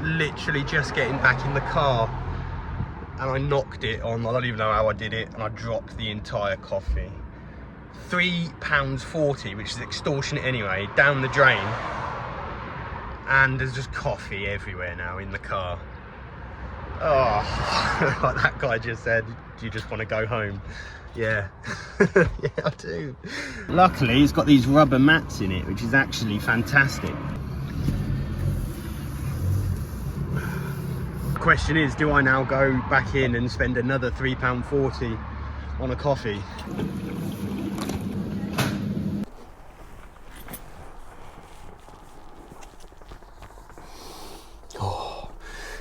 [SPEAKER 1] Literally just getting back in the car and I knocked it on, I don't even know how I did it, and I dropped the entire coffee. £3.40, which is extortionate anyway, down the drain. And there's just coffee everywhere now in the car. Oh, like that guy just said, do you just want to go home? Yeah, yeah, I do. Luckily, it's got these rubber mats in it, which is actually fantastic. The question is, do I now go back in and spend another £3.40 on a coffee?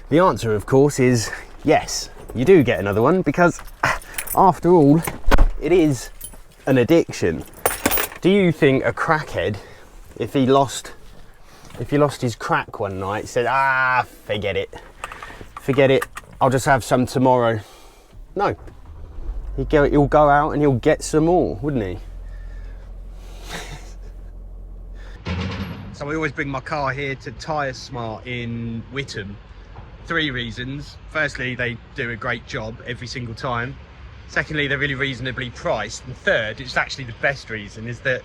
[SPEAKER 1] The answer, of course, is yes, you do get another one, because after all, it is an addiction. Do you think a crackhead, if he lost his crack one night, said, forget it, I'll just have some tomorrow? No, he'll go out and he'll get some more, wouldn't he? So I always bring my car here to Tyre Smart in Witham. 3 reasons. Firstly, they do a great job every single time. Secondly, they're really reasonably priced. And third, it's actually the best reason, is that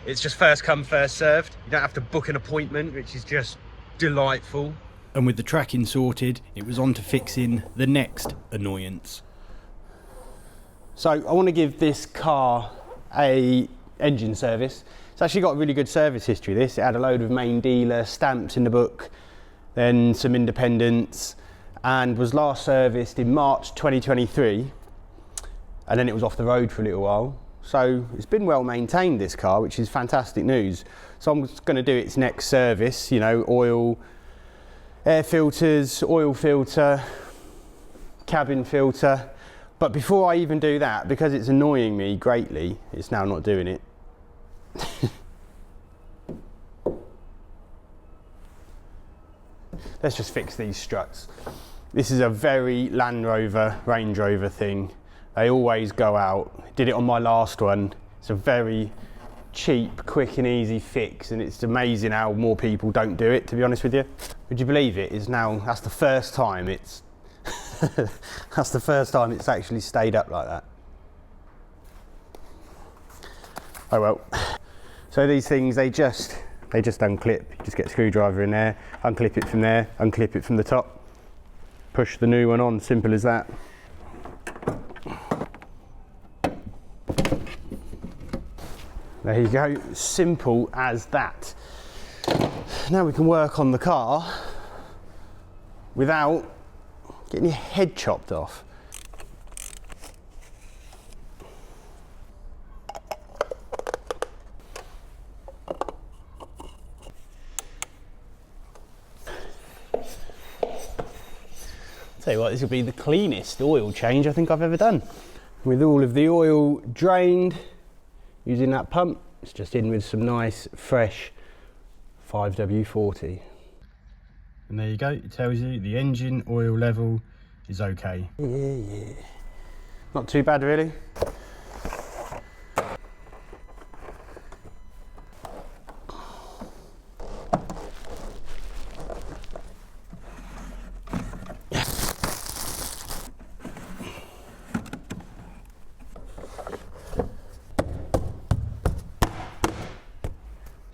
[SPEAKER 1] it's just first come, first served. You don't have to book an appointment, which is just delightful. And with the tracking sorted, it was on to fixing the next annoyance. So I want to give this car a engine service. It's actually got a really good service history, this. It had a load of main dealer stamps in the book, then some independents, and was last serviced in March 2023, and then it was off the road for a little while. So it's been well maintained, this car, which is fantastic news. So I'm going to do its next service, you know, oil, air filters, oil filter, cabin filter. But before I even do that, because it's annoying me greatly, it's now not doing it. Let's just fix these struts. This is a very Land Rover, Range Rover thing. They always go out. Did it on my last one. It's a very cheap, quick and easy fix, and it's amazing how more people don't do it, to be honest with you. Would you believe it? That's the first time it's that's the first time it's actually stayed up like that. Oh well. So these things, they just unclip. You just get a screwdriver in there, unclip it from there, unclip it from the top, push the new one on, simple as that. There you go, simple as that. Now we can work on the car without getting your head chopped off. Tell you what, this will be the cleanest oil change I think I've ever done. With all of the oil drained using that pump, it's just in with some nice fresh 5W40. And there you go, it tells you the engine oil level is okay. Yeah. Not too bad really.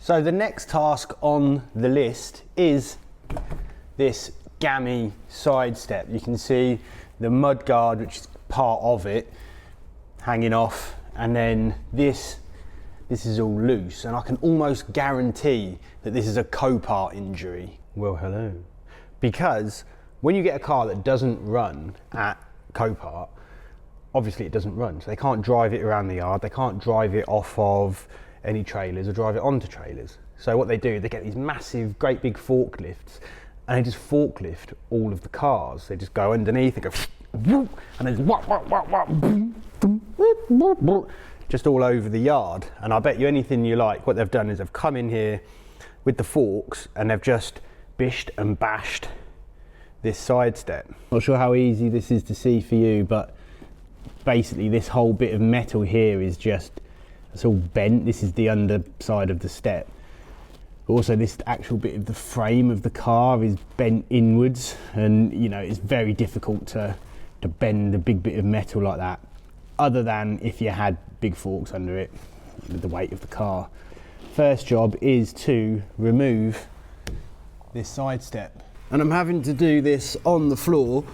[SPEAKER 1] So the next task on the list is this gammy side step. You can see the mud guard, which is part of it, hanging off, and then this is all loose, and I can almost guarantee that this is a Copart injury. Well, hello. Because when you get a car that doesn't run at Copart, obviously it doesn't run, so they can't drive it around the yard, they can't drive it off of any trailers or drive it onto trailers. So what they do, they get these massive, great big forklifts, and they just forklift all of the cars. They just go underneath and go, and then just all over the yard. And I bet you anything you like, what they've done is they've come in here with the forks and they've just bished and bashed this side step. Not sure how easy this is to see for you, but basically this whole bit of metal here is just, it's all bent. This is the underside of the step. Also, this actual bit of the frame of the car is bent inwards, and you know, it's very difficult to bend a big bit of metal like that, other than if you had big forks under it with the weight of the car. First job is to remove this side step. And I'm having to do this on the floor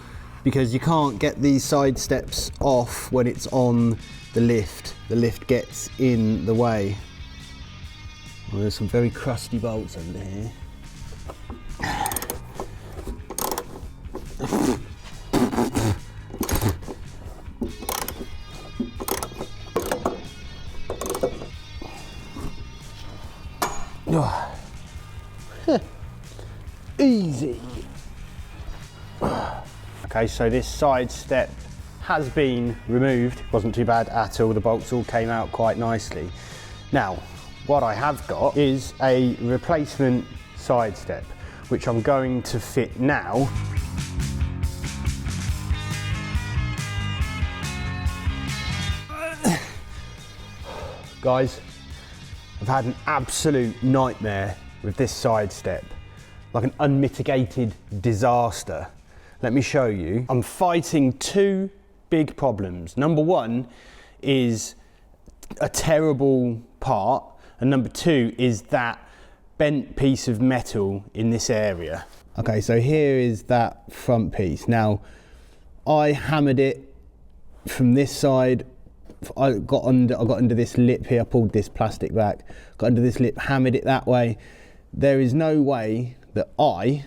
[SPEAKER 1] because you can't get these side steps off when it's on the lift. The lift gets in the way. Well, there's some very crusty bolts under here. Easy. Okay, so this side step has been removed. Wasn't too bad at all. The bolts all came out quite nicely. Now, what I have got is a replacement side step, which I'm going to fit now. Guys, I've had an absolute nightmare with this side step, like an unmitigated disaster. Let me show you. I'm fighting two big problems. Number one is a terrible part, and number two is that bent piece of metal in this area. Okay, so here is that front piece. Now, I hammered it from this side. I got under this lip here, I pulled this plastic back, got under this lip, hammered it that way. There is no way that I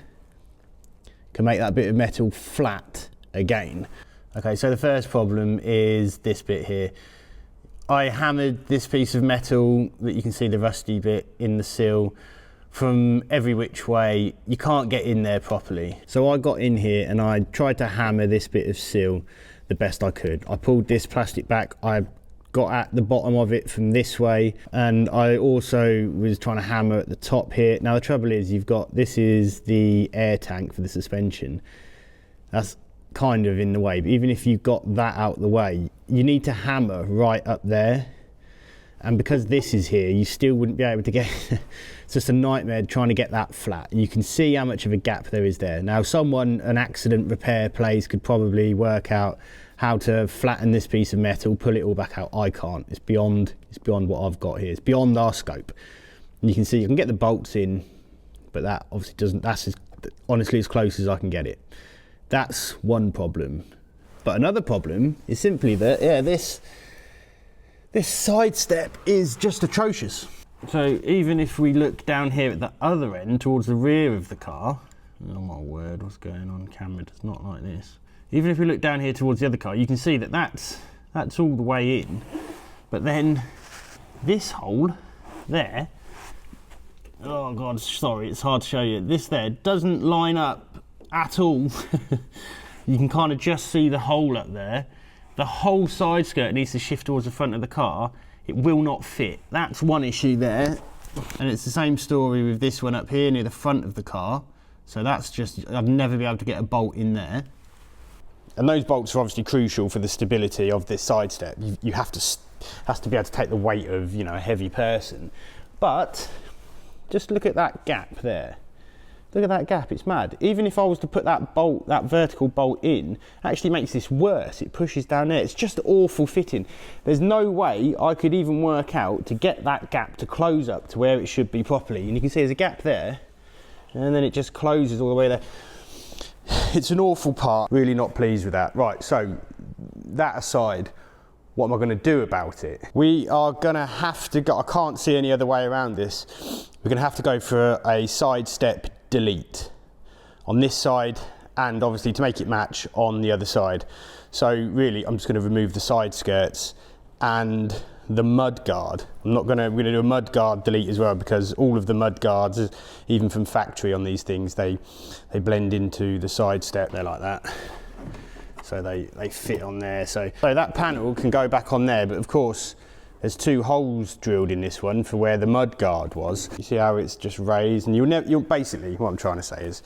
[SPEAKER 1] can make that bit of metal flat again. Okay, so the first problem is this bit here. I hammered this piece of metal that you can see the rusty bit in the sill from every which way. You can't get in there properly. So I got in here and I tried to hammer this bit of sill the best I could. I pulled this plastic back, I got at the bottom of it from this way, and I also was trying to hammer at the top here. Now the trouble is, this is the air tank for the suspension. That's kind of in the way, but even if you've got that out the way, you need to hammer right up there, and because this is here, you still wouldn't be able to get It's just a nightmare trying to get that flat. You can see how much of a gap there is there. Now an accident repair place could probably work out how to flatten this piece of metal, pull it all back out. I can't. It's beyond what I've got here. It's beyond our scope. And you can see you can get the bolts in, but that obviously doesn't, that's honestly as close as I can get it. That's one problem. But another problem is simply that, yeah, this side step is just atrocious. So even if we look down here at the other end towards the rear of the car, oh my word, what's going on? Camera does not like this. Even if we look down here towards the other car, you can see that that's all the way in. But then this hole there, oh God, sorry, it's hard to show you. This there doesn't line up at all. You can kind of just see the hole up there. The whole side skirt needs to shift towards the front of the car. It will not fit. That's one issue there. And it's the same story with this one up here near the front of the car. So that's just, I'd never be able to get a bolt in there. And those bolts are obviously crucial for the stability of this side step. You have to be able to take the weight of, you know, a heavy person. But just look at that gap there. Look at that gap, it's mad. Even if I was to put that bolt, that vertical bolt in, it actually makes this worse. It pushes down there. It's just awful fitting. There's no way I could even work out to get that gap to close up to where it should be properly. And you can see there's a gap there, and then it just closes all the way there. It's an awful part, really not pleased with that. Right, so that aside, what am I going to do about it? We are going to have to go, I can't see any other way around this. We're going to have to go for a side step delete on this side, and obviously to make it match on the other side. So really, I'm just going to remove the side skirts and the mud guard. We're going to do a mud guard delete as well, because all of the mud guards, even from factory on these things, they blend into the side step. They're like that, so they fit on there. So that panel can go back on there, but of course there's two holes drilled in this one for where the mud guard was. You see how it's just raised, and you'll basically, what I'm trying to say is,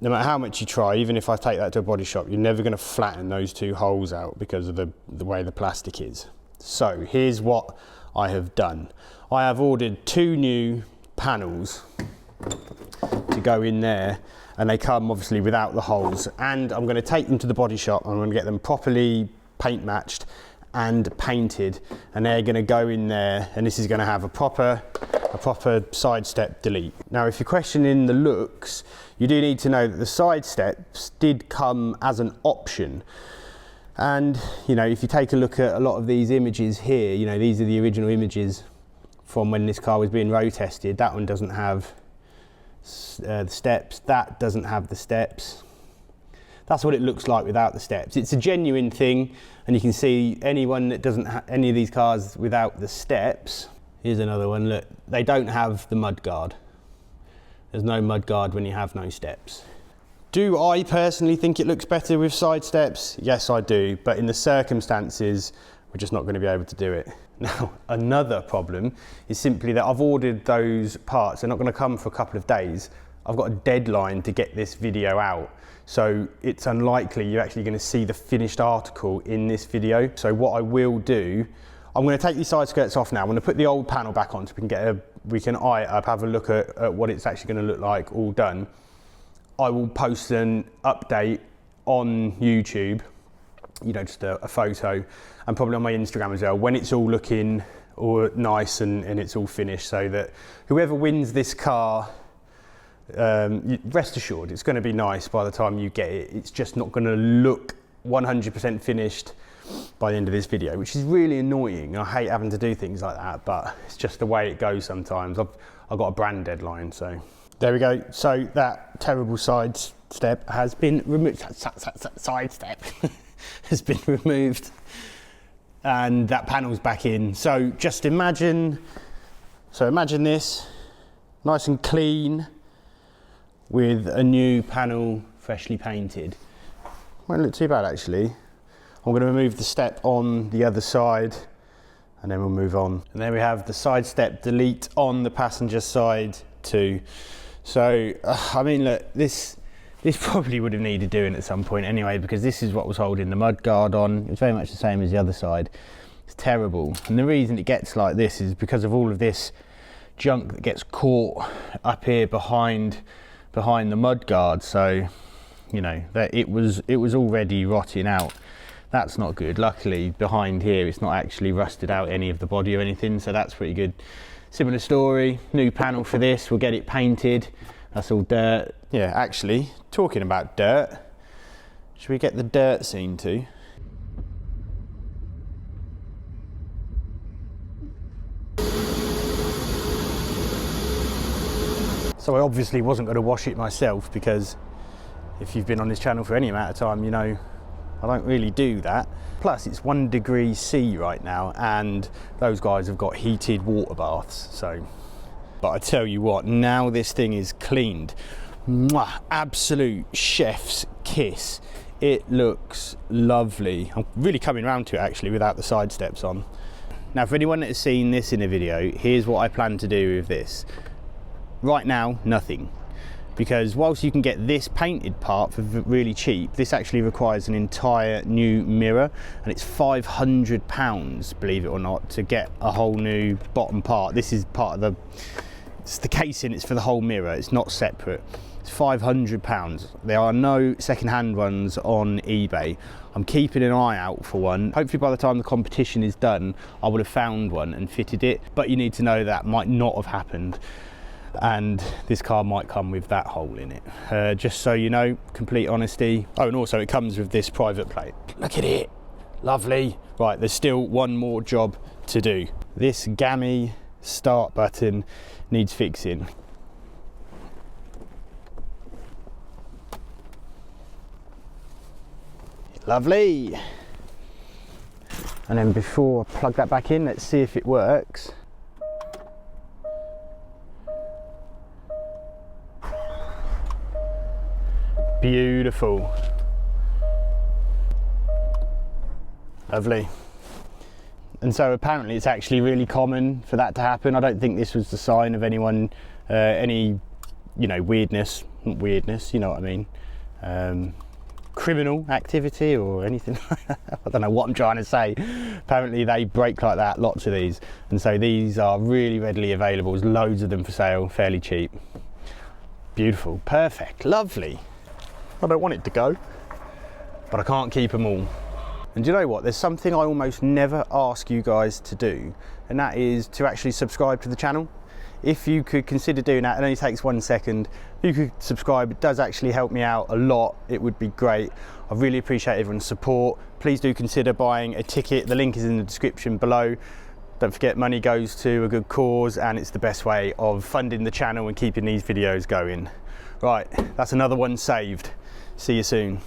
[SPEAKER 1] no matter how much you try, even if I take that to a body shop, you're never going to flatten those two holes out because of the way the plastic is. So here's what I have done. I have ordered 2 new panels to go in there, and they come obviously without the holes, and I'm going to take them to the body shop and I'm going to get them properly paint matched and painted, and they're going to go in there, and this is going to have a proper side step delete. Now if you're questioning the looks, you do need to know that the side steps did come as an option. And you know, if you take a look at a lot of these images here, you know, these are the original images from when this car was being road tested. That one doesn't have the steps, that doesn't have the steps. That's what it looks like without the steps. It's a genuine thing, and you can see anyone that doesn't have any of these cars without the steps. Here's another one, look, they don't have the mud guard. There's no mud guard when you have no steps. Do I personally think it looks better with side steps? Yes, I do, but in the circumstances, we're just not going to be able to do it. Now, another problem is simply that I've ordered those parts. They're not going to come for a couple of days. I've got a deadline to get this video out, so it's unlikely you're actually going to see the finished article in this video. So what I will do, I'm going to take these side skirts off now. I'm going to put the old panel back on so we can eye it up, have a look at what it's actually going to look like all done. I will post an update on YouTube, you know, just a photo, and probably on my Instagram as well, when it's all looking all nice and it's all finished, so that whoever wins this car, rest assured it's going to be nice by the time you get it. It's just not going to look 100% finished by the end of this video, which is really annoying. I hate having to do things like that, but it's just the way it goes sometimes. I've got a brand deadline, so there we go. So that terrible side step has been removed. Side step has been removed, and that panel's back in. So just imagine this nice and clean with a new panel freshly painted. Won't look too bad actually. I'm going to remove the step on the other side, and then we'll move on. And then we have the side step delete on the passenger side too. So I mean, look, this probably would have needed doing at some point anyway, because this is what was holding the mud guard on. It's very much the same as the other side. It's terrible, and the reason it gets like this is because of all of this junk that gets caught up here behind the mud guard. So, you know, that it was already rotting out. That's not good. Luckily behind here it's not actually rusted out any of the body or anything, so that's pretty good. Similar story, new panel for this, we'll get it painted. That's all dirt. Yeah, actually, talking about dirt, should we get the dirt scene too? So I obviously wasn't going to wash it myself, because if you've been on this channel for any amount of time, you know I don't really do that. Plus it's 1 degree C right now, and those guys have got heated water baths. So, but I tell you what, now this thing is cleaned, mwah, absolute chef's kiss. It looks lovely. I'm really coming around to it actually without the side steps on. Now for anyone that has seen this in a video, here's what I plan to do with this. Right now, nothing. Because whilst you can get this painted part for really cheap, this actually requires an entire new mirror, and it's £500, believe it or not, to get a whole new bottom part. This is part of it's the casing, it's for the whole mirror, it's not separate. It's £500. There are no second-hand ones on eBay. I'm keeping an eye out for one. Hopefully by the time the competition is done, I would have found one and fitted it, but you need to know that might not have happened. And this car might come with that hole in it. Just so you know, complete honesty. Oh, and also it comes with this private plate. Look at it, lovely. Right, there's still one more job to do. This gammy start button needs fixing. Lovely. And then before I plug that back in, let's see if it works. Beautiful. Lovely. And so apparently it's actually really common for that to happen. I don't think this was the sign of anyone, any, you know, weirdness, you know what I mean, criminal activity or anything like that. I don't know what I'm trying to say. Apparently they break like that, lots of these. And so these are really readily available. There's loads of them for sale, fairly cheap. Beautiful, perfect, lovely. I don't want it to go, but I can't keep them all. And do you know what? There's something I almost never ask you guys to do, and that is to actually subscribe to the channel. If you could consider doing that, it only takes 1 second. If you could subscribe, it does actually help me out a lot. It would be great. I really appreciate everyone's support. Please do consider buying a ticket. The link is in the description below. Don't forget, money goes to a good cause, and it's the best way of funding the channel and keeping these videos going. Right, that's another one saved. See you soon.